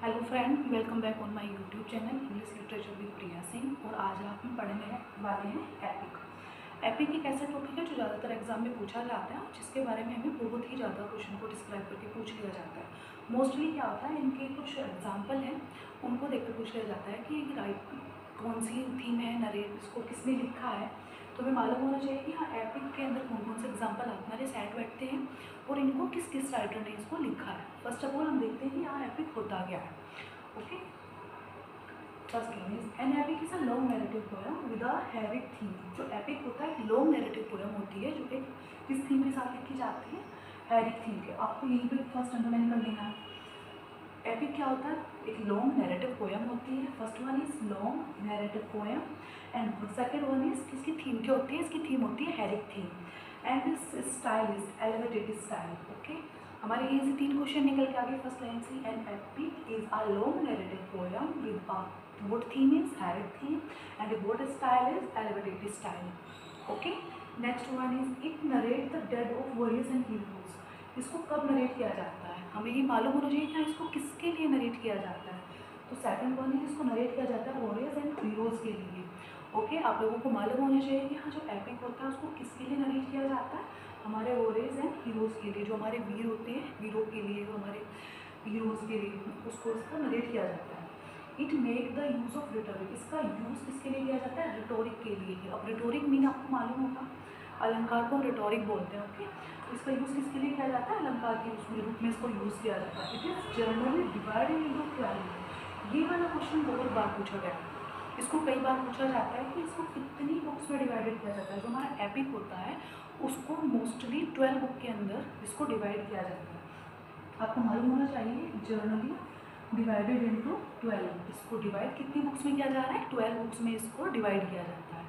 Hello friend, welcome back on my YouTube channel English literature with Priya Singh. और आज हम पढ़ने वाले हैं एपिक। एपिक एक ऐसा टॉपिक है जो ज़्यादातर एग्जाम में पूछा जाता है, जिसके बारे में हमें बहुत ही ज़्यादा क्वेश्चन को डिस्क्राइब करके पूछ लिया जाता है। मोस्टली क्या होता है, इनके कुछ एग्जाम्पल हैं, उनको देखकर पूछ लिया जाता है कि राइट कौन सी थीम है, नरेट इसको किसने लिखा है। तो हमें मालूम होना चाहिए कि हाँ एपिक के अंदर कौन कौन से एग्जाम्पल हमारे सेट बैठते हैं और इनको किस किस राइटर ने इसको लिखा है। फर्स्ट ऑफ ऑल हम देखते हैं कि यहाँ एपिक होता क्या है। Okay, first one is an epic is a long narrative poem with a Herrick theme. जो एपिक होता है एक लॉन्ग नैरेटिव पोएम होती है जो एक किस थीम के साथ लिखी जाती है, हेरिक थीम के। आपको यहीं पे फर्स्ट अंडरलाइन कर लेना है। एपिक क्या होता है, एक लॉन्ग नैरेटिव पोएम होती है। First one is long narrative poem and second one is किसकी थीम क्या होती है, इसकी थीम होती है Herrick theme and this style is elevated style. Okay, हमारे यहीं से तीन क्वेश्चन निकल के आगे फर्स्ट लाइन से। An epic is a long narrative poem with a both theme is Herrick theme and both style is elevated style. Okay, next one is it narrate the dead of warriors and heroes. इसको कब narrate किया जाता है, हमें ये मालूम होना चाहिए कि इसको किसके लिए नरेट किया जाता है। तो सेकंड वन इज इसको नरेट किया जाता है वॉरियर्स एंड हीरोज के लिए। ओके, आप लोगों को मालूम होना चाहिए कि हाँ जो एपिक होता है उसको किसके लिए नरेट किया जाता है, हमारे वॉरियर्स एंड हीरोज़ के लिए, जो हमारे वीर होते हैं, वीरों के लिए, जो हमारे हीरोज़ के लिए उसको इसका नरेट किया जाता है। It make the use of rhetoric. इसका यूज़ किसके लिए किया जाता है, रिटोरिक के लिए। अब रिटोरिक मीन आपको मालूम होगा, अलंकार को रिटोरिक बोलते हैं। ओके, इसका यूज़ किसके लिए किया जाता है, अलंकार के रूप में इसको यूज़ किया जाता है। It is generally divided into 12। ये वाला क्वेश्चन बहुत बार पूछा गया, इसको कई बार पूछा जाता है कि इसको कितनी बुक्स में डिवाइडेड किया जाता है। जो हमारा एपिक होता है उसको मोस्टली 12 बुक के अंदर इसको डिवाइड किया जाता है। आपको मालूम होना चाहिए जर्नली डिवाइडेड इनटू 12। इसको डिवाइड कितनी बुक्स में किया जा रहा है, 12 बुक्स में इसको डिवाइड किया जाता है।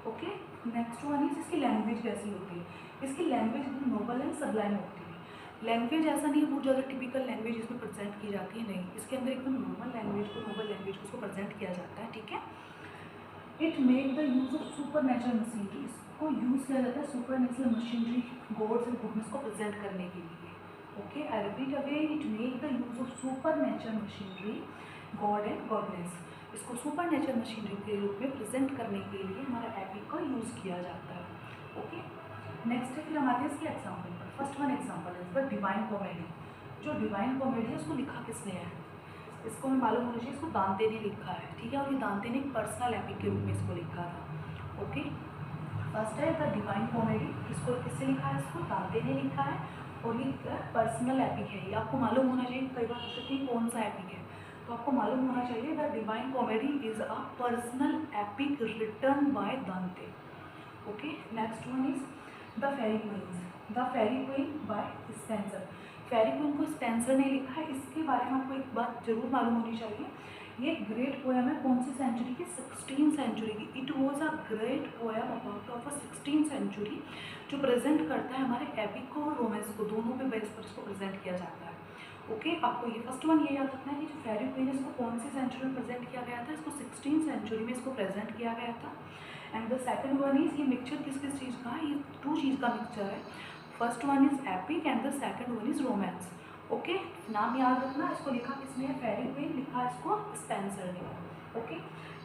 ओके, नेक्स्ट वन इज इसकी लैंग्वेज कैसी होती है। इसकी लैंग्वेज एकदम नोबल एंड सबलाइन होती है। लैंग्वेज ऐसा नहीं है बहुत ज़्यादा टिपिकल लैंग्वेज इसमें प्रेजेंट की जाती है, नहीं, इसके अंदर एकदम नॉर्मल लैंग्वेज को, नोबल लैंग्वेज को इसको प्रेजेंट किया जाता है। ठीक है, it make the use of super natural machinery. इसको यूज़ किया जाता है super natural machinery, gods and goodness को प्रेजेंट करने के लिए। Okay, I repeat again, it make the use of super natural machinery, God and goodness. इसको super natural machinery के रूप में प्रेजेंट करने के लिए हमारा एपिक का यूज़ किया जाता है। ओके, नेक्स्ट है फिर हमारे इसके एग्जाम्पल पर। फर्स्ट वन एग्जाम्पल है द डिवाइन कॉमेडी। जो डिवाइन कॉमेडी है उसको लिखा किसने है, इसको हमें मालूम होना चाहिए, इसको दांते ने लिखा है। ठीक है, और ये दांते ने एक पर्सनल एपिक के रूप में इसको लिखा था। ओके, फर्स्ट है द डिवाइन कॉमेडी। इसको किससे लिखा है, इसको दांते ने लिखा है और ये पर्सनल एपिक है। ये आपको मालूम होना चाहिए, कई बार पूछते हैं कौन सा एपिक है, तो आपको मालूम होना चाहिए the divine comedy is a personal epic written by Dante. Okay, next one is the fairy queens. The fairy queen by Spenser. Fairy queen को स्पेंसर ने लिखा है। इसके बारे में आपको एक बात जरूर मालूम होनी चाहिए, ये ग्रेट पोएम है कौन सी सेंचुरी की, 16th सेंचुरी की। It was a great poem about of a 16th century, जो प्रेजेंट करता है हमारे एपिक को और रोमांस को, दोनों पे बेस पर इसको प्रेजेंट किया जाता है। ओके, आपको ये फर्स्ट वन ये याद रखना है कि जो फेरी क्वीन है इसको कौन सी सेंचुरी में प्रेजेंट किया गया था, इसको 16th सेंचुरी में इसको प्रेजेंट किया गया था। And the second one is, ये मिक्सचर किस किस चीज़ का है, ये 2 चीज़ का मिक्सचर है। First one is epic and the second one is romance. Okay, नाम याद रखना, इसको लिखा किसने है, फेरी क्वीन, लिखा इसको स्पेंसर ने। ओके,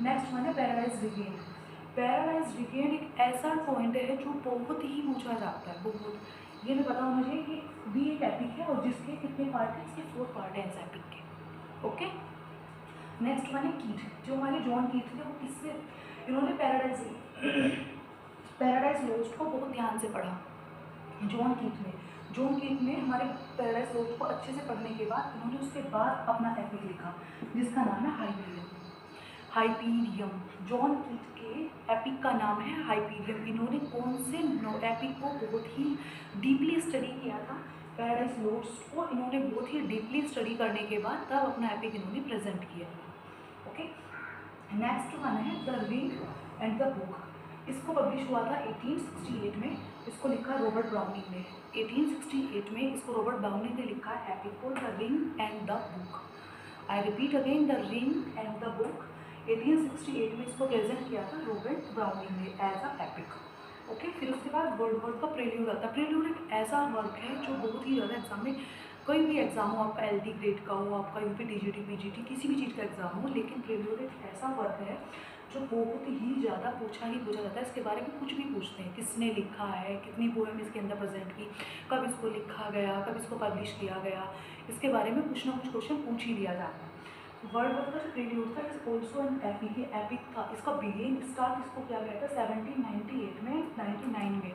नेक्स्ट वन है पैराडाइज रिगेन्ड। पैराडाइज रिगेन्ड एक ऐसा पॉइंट है जो बहुत ही पूछा जाता है, बहुत, ये हमें पता होना चाहिए कि भी एक एपिक है और जिसके कितने पार्ट हैं, इसके 4 पार्ट हैं इस एपिक के। ओके, नेक्स्ट वन है कीथ। जो हमारे जॉन कीथ थे वो किससे, इन्होंने पैराडाइज लॉस्ट को बहुत ध्यान से पढ़ा। जॉन कीथ ने हमारे पैराडाइज लॉस्ट को अच्छे से पढ़ने के बाद इन्होंने उसके बाद अपना एपिक लिखा जिसका नाम है हाइपीरियम। हाइपीरियम जॉन कीथ के एपिक का नाम है हाइपीरियम। इन्होंने कौन से एपिक को बहुत ही डीपली स्टडी किया था, पैराडाइज लॉस्ट को इन्होंने बहुत ही डीपली स्टडी करने के बाद तब अपना एपिक इन्होंने प्रेजेंट किया। ओके, नेक्स्ट वन है the ring and the book. इसको पब्लिश हुआ था 1868 में, इसको लिखा रॉबर्ट ब्राउनिंग ने। 1868 में इसको रॉबर्ट ब्राउनिंग ने लिखा है एपिक को the ring and the book. I repeat again, the ring and the book. 1868 में इसको प्रेजेंट किया था रॉबर्ट ब्राउनिंग ने एज अ एपिक। ओके, फिर उसके बाद वर्ड का प्रेल्यूड आता है। प्रेल्यूड एक ऐसा वर्क है जो बहुत ही ज़्यादा एग्जाम में कोई भी एग्ज़ाम हो, आपका LD ग्रेड का हो, आपका UP TGT PGT किसी भी चीज़ का एग्ज़ाम हो, लेकिन प्रीलुड एक ऐसा वर्क है जो बहुत ही ज़्यादा पूछा जाता है। इसके बारे में कुछ भी पूछते हैं, किसने लिखा है, कितनी पोएम इसके अंदर प्रेजेंट की, कब इसको लिखा गया, कब इसको पब्लिश किया गया, इसके बारे में कुछ ना कुछ क्वेश्चन पूछ ही लिया जाता है। वर्ल्ड वर्क का जो प्रीलुड था इस ऑल्सो एन एपिक, ये एपिक था। इसका बिगिन स्टार्ट इसको किया गया था 1798 में, 99 में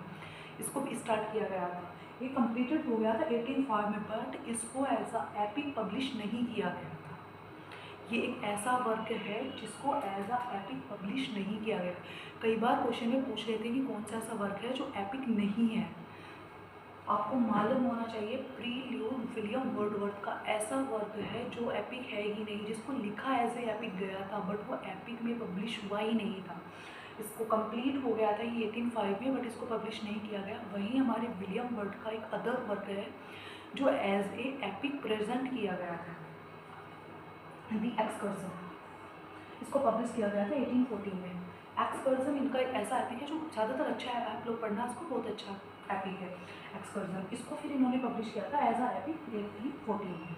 इसको भी स्टार्ट किया गया था। ये कंप्लीटेड हो गया था 1805 में, बट इसको एज अ एपिक पब्लिश नहीं किया गया था। ये एक ऐसा वर्क है जिसको एज अ एपिक पब्लिश नहीं किया गया। कई बार क्वेश्चन में पूछ लेते हैं कि कौन सा ऐसा वर्क है जो एपिक नहीं है। आपको मालूम होना चाहिए प्रील्यूड विलियम वर्ड्सवर्थ का ऐसा वर्क है जो एपिक है ही नहीं, जिसको लिखा एज ए एपिक गया था बट वो एपिक में पब्लिश हुआ ही नहीं था। इसको कंप्लीट हो गया था ये 1805 में, बट इसको पब्लिश नहीं किया गया। वहीं हमारे विलियम वर्ड का एक अदर वर्क है जो एज ए एपिक प्रेजेंट किया गया था, द एक्सकर्जन। इसको पब्लिश किया गया था 1814 में। एक्सकर्जन इनका एक ऐसा एपिक है जो ज़्यादातर अच्छा है, आप लोग पढ़ना, इसको बहुत अच्छा एपिक है एक्सकर्जन। इसको फिर इन्होंने पब्लिश किया था एज अ एपिक 1814 में।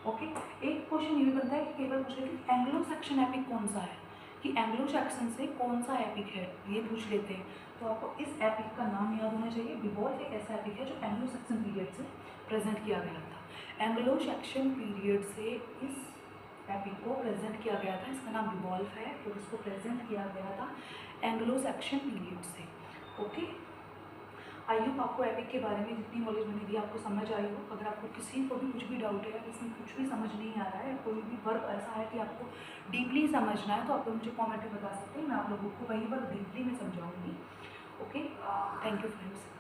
ओके, एक क्वेश्चन ये भी बनता है कि कई बार पूछ रहे कि एंग्लो सेक्शन एपिक कौन सा है, कि एंग्लो सेक्शन से कौन सा एपिक है, ये पूछ लेते हैं। तो आपको इस एपिक का नाम याद होना चाहिए। बिबॉल्फ एक ऐसा एपिक है जो एंग्लो सेक्शन पीरियड से प्रेजेंट किया गया था। एंग्लो सेक्शन पीरियड से इस एपिक को प्रेजेंट किया गया था, इसका नाम बिबॉल्फ है, तो इसको प्रेजेंट किया गया था एंग्लो सेक्शन पीरियड से। ओके, आई होप आपको एपिक के बारे में जितनी नॉलेज मैंने दी आपको समझ आई हो। अगर आपको किसी को भी कुछ भी डाउट है, इसमें कुछ भी समझ नहीं आ रहा है, कोई भी वर्क ऐसा है कि आपको डीपली समझना है, तो आप लोग मुझे कमेंट में बता सकते हैं, मैं आप लोगों को वही वर्क डीपली में समझाऊंगी। Okay, thank you friends.